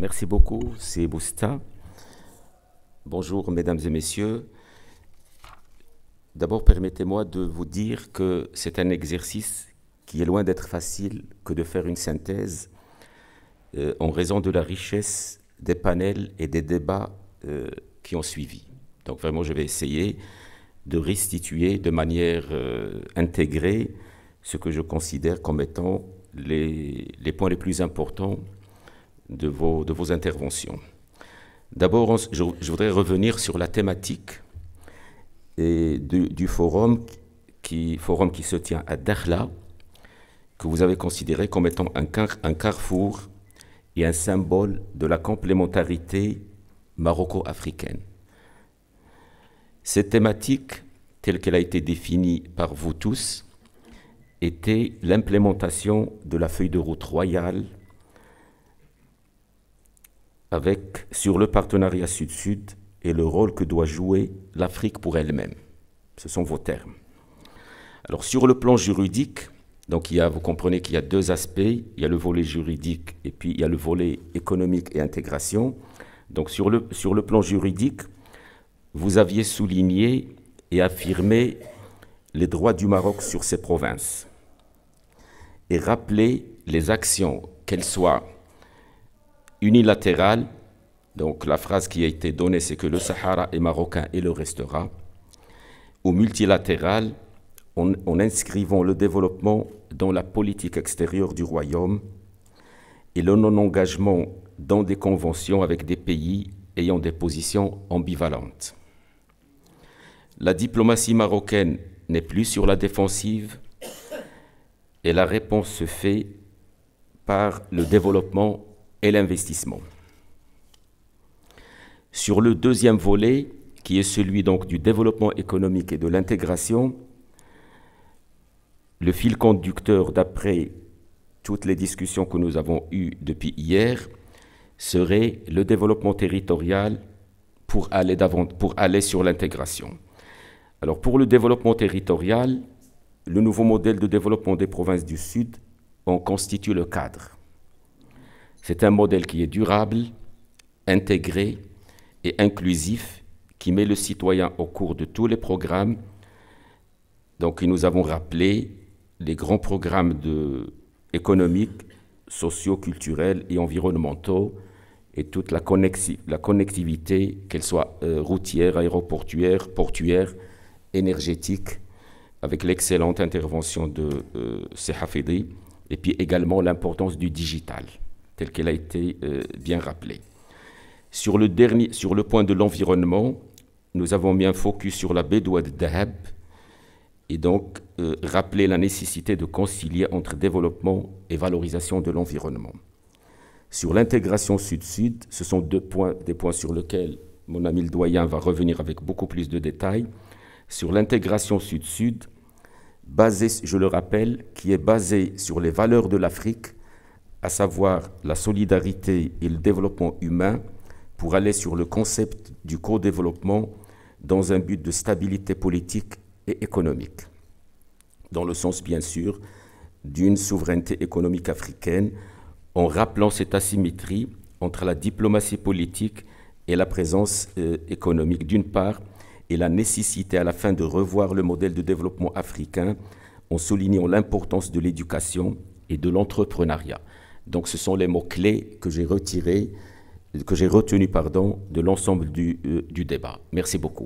Merci beaucoup, c'est Bousta. Bonjour mesdames et messieurs. D'abord, permettez-moi de vous dire que c'est un exercice qui est loin d'être facile que de faire une synthèse en raison de la richesse des panels et des débats qui ont suivi. Donc vraiment, je vais essayer de restituer de manière intégrée ce que je considère comme étant les points les plus importants de vos interventions. D'abord, je voudrais revenir sur la thématique du forum qui se tient à Dakhla, que vous avez considéré comme étant un carrefour et un symbole de la complémentarité maroco-africaine. Cette thématique, telle qu'elle a été définie par vous tous, était l'implémentation de la feuille de route royale sur le partenariat Sud-Sud et le rôle que doit jouer l'Afrique pour elle-même. Ce sont vos termes. Alors sur le plan juridique, donc vous comprenez qu'il y a deux aspects, il y a le volet juridique et puis il y a le volet économique et intégration. Donc sur le plan juridique, vous aviez souligné et affirmé les droits du Maroc sur ses provinces et rappelé les actions, qu'elles soient unilatérales, donc la phrase qui a été donnée, c'est que le Sahara est marocain et le restera, ou multilatérale, en inscrivant le développement dans la politique extérieure du royaume et le non-engagement dans des conventions avec des pays ayant des positions ambivalentes. La diplomatie marocaine n'est plus sur la défensive et la réponse se fait par le développement et l'investissement. Sur le deuxième volet, qui est celui donc du développement économique et de l'intégration, le fil conducteur d'après toutes les discussions que nous avons eues depuis hier serait le développement territorial pour aller sur l'intégration. Alors pour le développement territorial, le nouveau modèle de développement des provinces du Sud en constitue le cadre. C'est un modèle qui est durable, intégré et inclusif, qui met le citoyen au cours de tous les programmes. Donc nous avons rappelé les grands programmes économiques, sociaux, culturels et environnementaux et toute la connectivité, qu'elle soit routière, aéroportuaire, portuaire, énergétique, avec l'excellente intervention de Sehafidi, et puis également l'importance du digital, telle qu'elle a été bien rappelée. Sur le point de l'environnement, nous avons mis un focus sur la baie d'Oued Dahab et donc rappeler la nécessité de concilier entre développement et valorisation de l'environnement. Sur l'intégration Sud-Sud, ce sont des points sur lesquels mon ami le doyen va revenir avec beaucoup plus de détails. Sur l'intégration Sud-Sud, je le rappelle, qui est basée sur les valeurs de l'Afrique, à savoir la solidarité et le développement humain, pour aller sur le concept du co-développement dans un but de stabilité politique et économique, dans le sens bien sûr d'une souveraineté économique africaine, en rappelant cette asymétrie entre la diplomatie politique et la présence économique d'une part, et la nécessité à la fin de revoir le modèle de développement africain en soulignant l'importance de l'éducation et de l'entrepreneuriat. Donc ce sont les mots-clés que j'ai retenus de l'ensemble du débat. Merci beaucoup.